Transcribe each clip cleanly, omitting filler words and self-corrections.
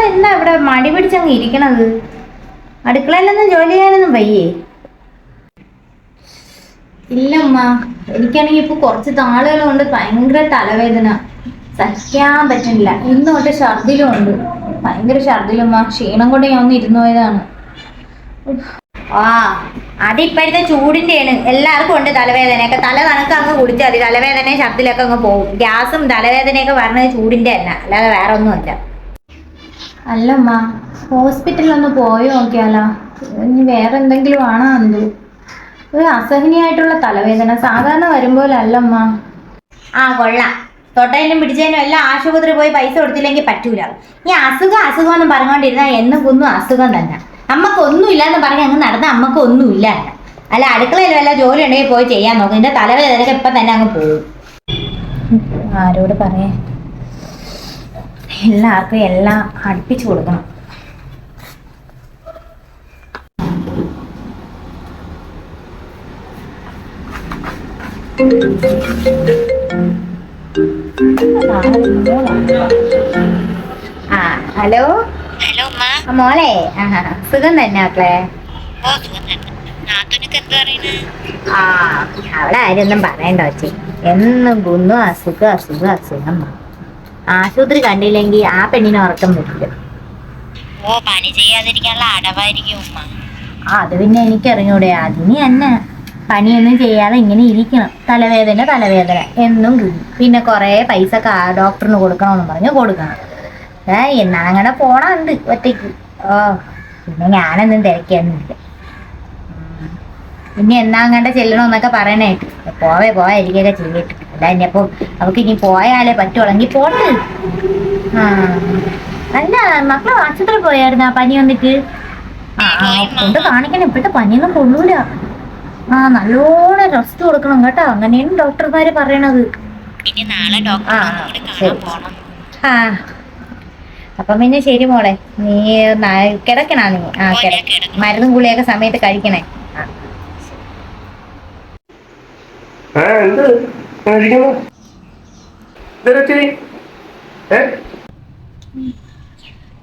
എന്താ ഇവിടെ മടി പിടിച്ചങ്ങ് ഇരിക്കണത്? അടുക്കളയിലൊന്നും ജോലി ചെയ്യാനൊന്നും വയ്യേ? ഇല്ലമ്മ, എനിക്കാണെങ്കിൽ ഇപ്പൊ കുറച്ച് നാളുകൾ കൊണ്ട് ഭയങ്കര തലവേദന, സഹിക്കാൻ പറ്റുന്നില്ല. ഇന്ന് തൊട്ട് ഛർദിലും ഉണ്ട്, ഭയങ്കര ഛർദിലുമ്മ. ക്ഷീണം കൊണ്ട് ഞാൻ ഒന്ന് ഇരുന്നു പോയതാണ്. ആ, അതിപ്പോഴത്തെ ചൂടിന്റെയാണ്. എല്ലാവർക്കും ഉണ്ട് തലവേദനയൊക്കെ. തല തണുക്ക് അങ്ങ് കുടിച്ചാൽ മതി, തലവേദനയും ഛർദിലൊക്കെ അങ്ങ് പോകും. ഗ്യാസും തലവേദനയൊക്കെ പറഞ്ഞത് ചൂടിന്റെ തന്നെ, അല്ലാതെ വേറെ ഒന്നുമല്ല. അല്ലമ്മ, ഹോസ്പിറ്റലിലൊന്ന് പോയി നോക്കിയാലോ? ഇനി വേറെ എന്തെങ്കിലും ആണോ എന്തോ? ഒരു അസഹനീയായിട്ടുള്ള തലവേദന, സാധാരണ വരുമ്പോലല്ലമ്മ. ആ, കൊള്ളാം. തൊട്ടതിനും പിടിച്ചതിനും എല്ലാം ആശുപത്രി പോയി പൈസ കൊടുത്തില്ലെങ്കിൽ പറ്റൂല. ഈ അസുഖം എന്നും പറഞ്ഞുകൊണ്ടിരുന്നാൽ എന്നും കുന്നും അസുഖം തന്നെ. അമ്മക്ക് ഒന്നുമില്ലാന്ന് പറഞ്ഞ് അങ്ങ് നടന്ന അമ്മക്ക് ഒന്നുമില്ല. അല്ല, അടുക്കളയിൽ വല്ല ജോലി ഉണ്ടെങ്കിൽ പോയി ചെയ്യാൻ നോക്കും. ഇതിന്റെ തലവേദനയൊക്കെ ഇപ്പൊ തന്നെ അങ്ങ് പോകും. ആരോട് പറയാ? എല്ലാവർക്കും എല്ലാം അടുപ്പിച്ചു കൊടുക്കണം. ആ, ഹലോ. ഹലോ അമ്മ. മോളെ, സുഖം തന്നെ മക്കളെ? ആ, അവിടെ ആരൊന്നും പറയണ്ട വെച്ചേ. എന്നും കുന്നു അസുഖം. ആശുപത്രി കണ്ടില്ലെങ്കിൽ ആ പെണ്ണിനെ ഉറക്കം വരില്ല. ഓ, പനി ചെയ്യാതിരിക്കാനുള്ള അടവായിരിക്കും ഉമ്മ. അത് പിന്നെ എനിക്കറിഞ്ഞൂടെ. അതിന് തന്നെ പനിയൊന്നും ചെയ്യാതെ ഇങ്ങനെ ഇരിക്കണം. തലവേദന എന്നും കുഞ്ഞു. പിന്നെ കുറെ പൈസ ഡോക്ടറിന് കൊടുക്കണമെന്ന് പറഞ്ഞ് കൊടുക്കണം. എന്നാ അങ്ങനെ പോണുണ്ട് ഒറ്റയ്ക്ക്. ഓ, പിന്നെ ഞാനൊന്നും തിരക്കിയൊന്നുമില്ല. ഇനി എന്നാ അങ്ങോട്ട് ചെല്ലണമെന്നൊക്കെ പറയണേട്ട്. പോവാതിരിക്കുകയൊക്കെ ചെയ്തിട്ട്. അല്ല, ഇനിയപ്പം അവൾക്ക് ഇനി പോയാലേ പറ്റുള്ളെങ്കിൽ പോട്ട്. ആ, അല്ല, മക്കളെ ആശുപത്രി പോയായിരുന്നാ പനി വന്നിട്ട്? ആ, കൊണ്ട് കാണിക്കണം. ഇപ്പോഴത്തെ പനിയൊന്നും കൊള്ളൂല. ആ, നല്ലോണം റെസ്റ്റ് കൊടുക്കണം കേട്ടോ. അങ്ങനെയാണ് ഡോക്ടർമാര് പറയണത്. ആ, ശരി. ആ, അപ്പം പിന്നെ ശരി മോളെ, നീ കിടക്കണ നീ? ആ, മരുന്നും ഗുളിയൊക്കെ സമയത്ത് കഴിക്കണേ.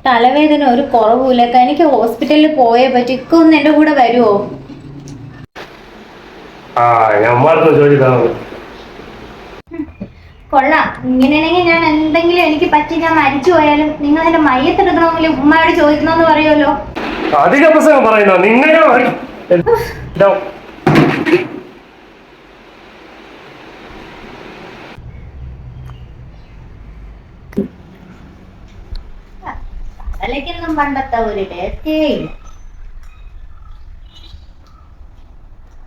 തലവേദന ഒരു കുറവുമില്ല. എനിക്ക് ഹോസ്പിറ്റലിൽ പോയേ പറ്റി. ഒന്ന് എന്റെ കൂടെ വരുമോ? കൊള്ളാം. ഇങ്ങനെയാണെങ്കിൽ ഞാൻ എന്തെങ്കിലും എനിക്ക് പറ്റി ഞാൻ മരിച്ചു പോയാലും നിങ്ങൾ എന്റെ മയ്യത്തെടുക്കണമെങ്കിലും ഉമ്മയോട് ചോദിക്കണമെന്ന് പറയുമല്ലോ. അധിക പ്രസംഗം പറയുന്നോ നിങ്ങൾ? കടലയ്ക്കൊന്നും പണ്ടത്തെ ഒരു ടേസ്റ്റേ ഇല്ല.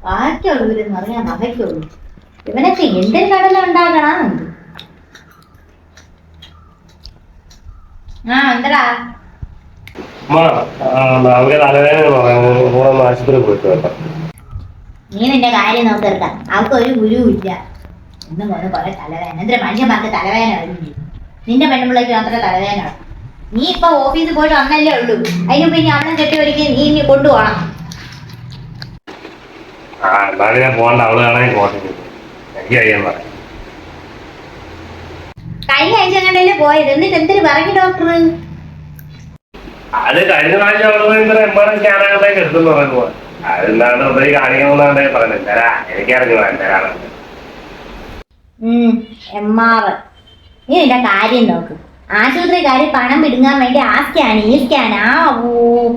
ബാക്കിയുള്ളവരെന്ന് പറഞ്ഞാൽ നവയ്ക്കുള്ളൂ. ഇവനൊക്കെ എന്തൊരു കടല ഉണ്ടാകണമെന്നുണ്ട്. ആ, എന്തടാ? ആശുപത്രി പോയിട്ട് വരാം. നീ നിന്റെ കാര്യം നോക്കിയെടുക്കാം. അവർക്ക് ഒരു ഗുരുവും ഇല്ല. എന്നും കൊണ്ട് കുറെ തലവേദന. എന്തൊരു മനുഷ്യന്മാർക്ക് തലവേദന വരുന്നു. നിന്റെ പെണ്ണുമ്പിള്ളേക്ക് മാത്രമേ തലവേദന. നീ ഇപ്പൊ ഓഫീസിൽ പോയിട്ട് വന്നല്ലേ ഉള്ളൂ. അതിന് പിന്നെ അവളും കെട്ടി ഒരുക്കി നീ ഇനി കൊണ്ടുപോകണം. കഴിഞ്ഞ ആഴ്ച കണ്ടല്ലേ പോയത്. എന്നിട്ട് എന്തിനു പറഞ്ഞു ഡോക്ടർ? അത് കഴിഞ്ഞ പ്രാവശ്യം സ്കാനൊക്കെ എടുത്തെന്ന് പറയുമ്പോ അതെന്താണ് കാണിക്കണമെന്നാണ് പറഞ്ഞത്. എനിക്കറിഞ്ഞു എന്താണ് MR. നീ നിന്റെ കാര്യം നോക്ക്. ആശുപത്രിക്കാര് പണം പിടുങ്ങാൻ വേണ്ടി ആ സ്കാൻ, ഈ സ്കാൻ, ആ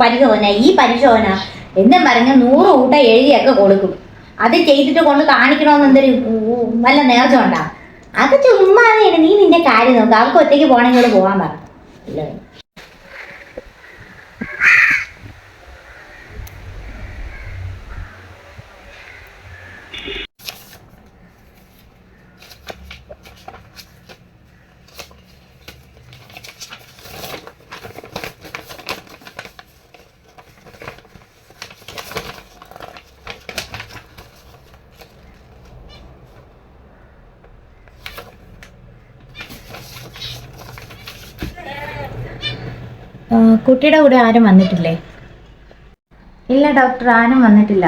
പരിശോധന, ഈ പരിശോധന എന്നും പറഞ്ഞ് 100 കൂട്ട എഴുതിയൊക്കെ കൊടുക്കും. അത് ചെയ്തിട്ട് കൊണ്ട് കാണിക്കണമെന്ന് എന്തൊരു വല്ല നേർച്ച ഉണ്ടാവും. അത് ചുമ്മാതെ. നീ നിന്റെ കാര്യം നോക്ക്. അവർക്ക് ഒറ്റയ്ക്ക് പോകണമെങ്കിൽ പോകാൻ പറ. കുട്ടിയുടെ കൂടെ ആരും വന്നിട്ടില്ലേ? ഇല്ല ഡോക്ടർ, ആരും വന്നിട്ടില്ല.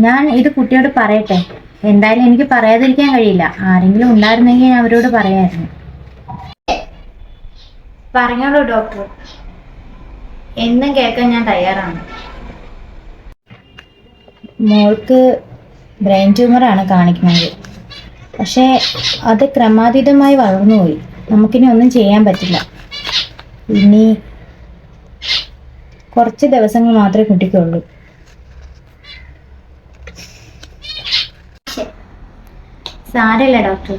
ഞാൻ ഇത് കുട്ടിയോട് പറയട്ടെ. എന്തായാലും എനിക്ക് പറയാതിരിക്കാൻ കഴിയില്ല. ആരെങ്കിലും ഉണ്ടായിരുന്നെങ്കിൽ ഞാൻ അവരോട് പറയായിരുന്നു. പറഞ്ഞോളൂ ഡോക്ടർ, എന്നും കേൾക്കാൻ ഞാൻ തയ്യാറാണ്. മോൾക്ക് ബ്രെയിൻ ട്യൂമറാണ് കാണിക്കുന്നത്. പക്ഷേ അത് ക്രമാതീതമായി വളർന്നുപോയി. നമുക്കിനി ഒന്നും ചെയ്യാൻ പറ്റില്ല. ഇനി കുറച്ച് ദിവസങ്ങൾ മാത്രമേ കുട്ടിക്കുള്ളൂ. സാരമില്ല ഡോക്ടർ,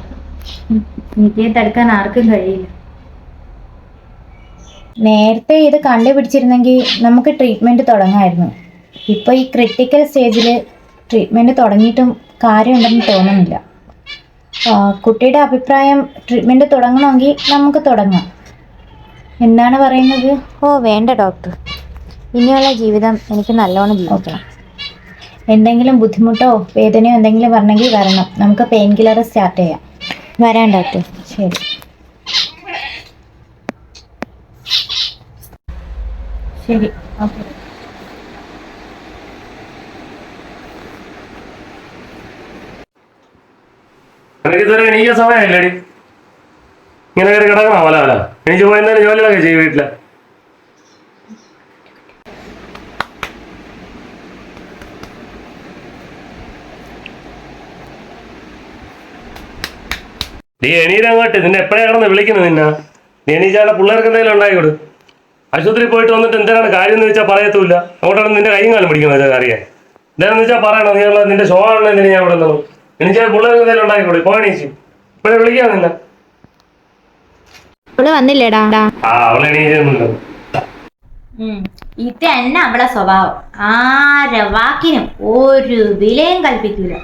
നിത്യയെ തടുക്കാൻ ആർക്കും കഴിയില്ല. നേരത്തെ ഇത് കണ്ടുപിടിച്ചിരുന്നെങ്കിൽ നമുക്ക് ട്രീറ്റ്മെൻറ്റ് തുടങ്ങാമായിരുന്നു. ഇപ്പോൾ ഈ ക്രിട്ടിക്കൽ സ്റ്റേജിൽ ട്രീറ്റ്മെൻറ്റ് തുടങ്ങിയിട്ടും കാര്യമുണ്ടെന്ന് തോന്നുന്നില്ല. കുട്ടിയുടെ അഭിപ്രായം ട്രീറ്റ്മെൻറ്റ് തുടങ്ങണമെങ്കിൽ നമുക്ക് തുടങ്ങാം. എന്താണ് പറയുന്നത്? വേണ്ട ഡോക്ടർ, ഇനിയുള്ള ജീവിതം എനിക്ക് നല്ലോണം ജീവിക്കണം. എന്തെങ്കിലും ബുദ്ധിമുട്ടോ വേദനയോ എന്തെങ്കിലും വരണമെങ്കിൽ വരണം. നമുക്ക് പെയിൻ കില്ലർ സ്റ്റാർട്ട് ചെയ്യാം. വരാം ഡോക്ടർ. ശരി ശരി, ഓക്കെ. നിനക്ക് ഇതുവരെ എണീക്കാൻ സമയമില്ലടി. ഇങ്ങനെ കയറി കിടക്കണോ? വല എണീച്ച് പോയി എന്തായാലും ജോലികളൊക്കെ ചെയ്യും വീട്ടില്. നീ എണീരങ്ങോട്ട്. നിന്നെ എപ്പോഴാ കിടന്ന് വിളിക്കുന്നത്? നീ എണീച്ചാടെ പിള്ളേർക്ക് എന്തെങ്കിലും ഉണ്ടായിക്കോട്. ആശുപത്രിയിൽ പോയിട്ട് വന്നിട്ട് എന്തിനാണ് കാര്യം എന്ന് വെച്ചാൽ പറയത്തുമില്ല. അങ്ങോട്ടാണ് നിന്റെ കൈയും കാലം പിടിക്കുന്നത് അറിയാൻ. എന്താണെന്ന് വെച്ചാൽ പറയണം. നീ നിന്റെ ഷോ ആണല്ലോ എന്തിനാ ഞാൻ ഇവിടെ നിന്നു. എണീച്ചാൽ പിള്ളേർക്ക് എന്തെങ്കിലും ഉണ്ടായിക്കോട്. പോണീച്ച് ഇപ്പോഴേ വിളിക്കാൻ നിന്ന. വന്നില്ലേടാ? അവളെ എണീച്ചൊന്നുമില്ല. ഇത് തന്നെ അവളെ സ്വഭാവം. ആരെ വാക്കിനും ഒരു വിലയും കൽപ്പിക്കൂല.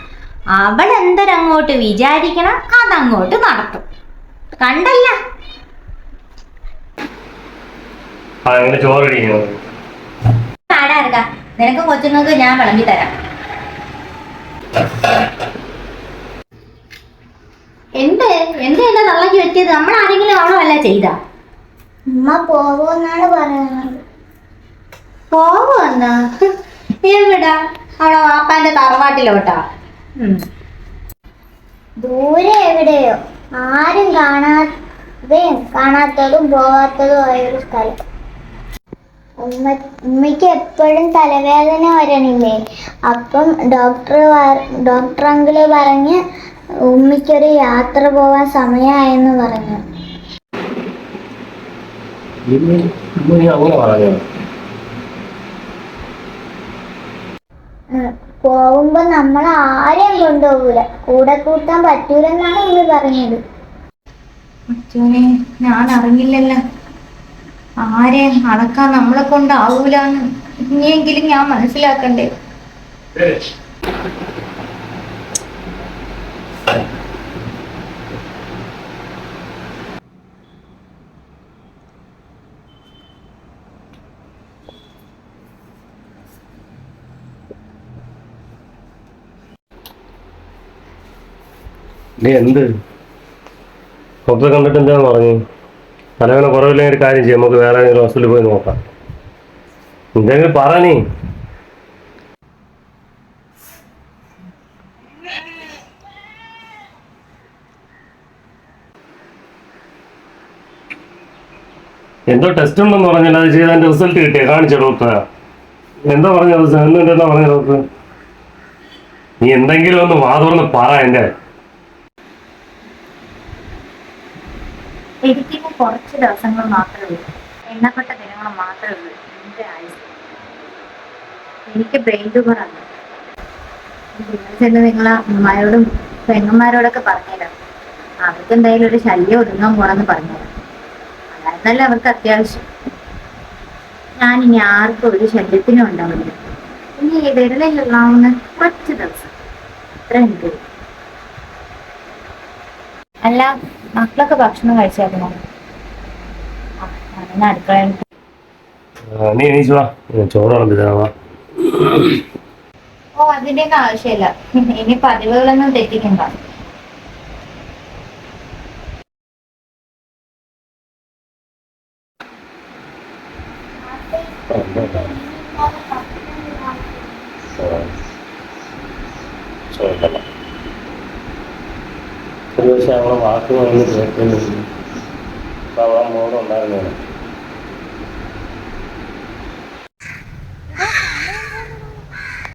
അവൾ എന്തൊരങ്ങോട്ട് വിചാരിക്കണം അതങ്ങോട്ട് നടത്തും. കണ്ടല്ല ആടാ, നിനക്കും കൊച്ചുങ്ങൾക്ക് ഞാൻ വിളമ്പി തരാം. എന്താ തള്ളക്കി വെച്ചത്? നമ്മളാരെങ്കിലും അവളല്ല ചെയ്താ? ഉമ്മ പോവോന്നാണ് പറയുന്നത്. പോവെന്നാ? എവിടാ? അവളെ വാപ്പാന്റെ തറവാട്ടിലോട്ടാ? ദൂരെ എവിടെയോ, ആരും കാണാത്തതും പോകാത്തതും ആയൊരു സ്ഥലം. ഉമ്മയ്ക്ക് എപ്പോഴും തലവേദന വരണില്ലേ? അപ്പം ഡോക്ടർ അങ്കിള് പറഞ്ഞ് ഉമ്മയ്ക്കൊരു യാത്ര പോവാൻ സമയമായെന്ന് പറഞ്ഞു. പോകുമ്പോ നമ്മൾ ആരെയും കൊണ്ടുപോകൂല, കൂടെ കൂട്ടാൻ പറ്റൂലെന്നാണ് ഉമ്മ പറഞ്ഞത്. ഞാൻ അറിഞ്ഞില്ലല്ലോ. ആരെയും അളക്കാൻ നമ്മളെ കൊണ്ടാവൂലെന്ന് ഇനിയെങ്കിലും ഞാൻ മനസ്സിലാക്കണ്ടേ? എന്ത് ഡോക്ടറെ കണ്ടിട്ട് എന്താന്ന് പറഞ്ഞു? തലവേദന കുറവില്ലെങ്കിൽ ഒരു കാര്യം ചെയ്യാം, നമുക്ക് വേറെ ഏതെങ്കിലും ഹോസ്പിറ്റലിൽ പോയി നോക്കാം. എന്തെങ്കിലും പറ നീ. എന്തോ ടെസ്റ്റ് ഉണ്ടെന്ന് പറഞ്ഞില്ല, അത് ചെയ്ത് അതിന്റെ റിസൾട്ട് കിട്ടിയ കാണിച്ചോ ഡോക്ടറെ? എന്താ പറഞ്ഞത്? എന്താ പറഞ്ഞ ഡോക്ടർ? നീ എന്തെങ്കിലും ഒന്ന് വാതുറന്ന് പറ. എന്റെ എനിക്കിപ്പോൾ കുറച്ച് ദിവസങ്ങൾ മാത്രമേ ഉള്ളൂ, എണ്ണപ്പെട്ട ദിനങ്ങൾ മാത്രമേ ഉള്ളൂ എൻ്റെ ആയുസ്. എനിക്ക് ബ്രെയിൻ ട്യൂമറാണ്. ചെന്ന് നിങ്ങളെ അമ്മമാരോടും പെങ്ങന്മാരോടൊക്കെ പറഞ്ഞുതരാം. അവർക്ക് എന്തായാലും ഒരു ശല്യം ഒതുങ്ങാൻ പോണെന്ന് പറഞ്ഞുതരാം. അതായിരുന്നല്ലോ അവർക്ക് അത്യാവശ്യം. ഞാനിനി ആർക്കും ഒരു ശല്യത്തിനും ഉണ്ടാവില്ല. ഇനി വിരലിലുള്ളാവുന്ന കുറച്ച് ദിവസം അത്ര എനിക്ക്. അല്ല, മക്കളൊക്കെ ഭക്ഷണം കഴിച്ചായിരുന്നോ? അടുക്കളയിൽ നീ എണീച്ചുവാ, ചോറ് വിളമ്പിതരാവാ. അതിന്റെയൊക്കെ ആവശ്യമില്ല. ഇനി പതിവുകളൊന്നും തെറ്റിക്കണ്ട. ചോദിക്കണം. ഒരു പക്ഷേ അവളെ വാക്കുകളൊന്നും കേൾക്കുന്നില്ല. അപ്പോൾ അവളെ മോളുണ്ടായിരുന്നേനെ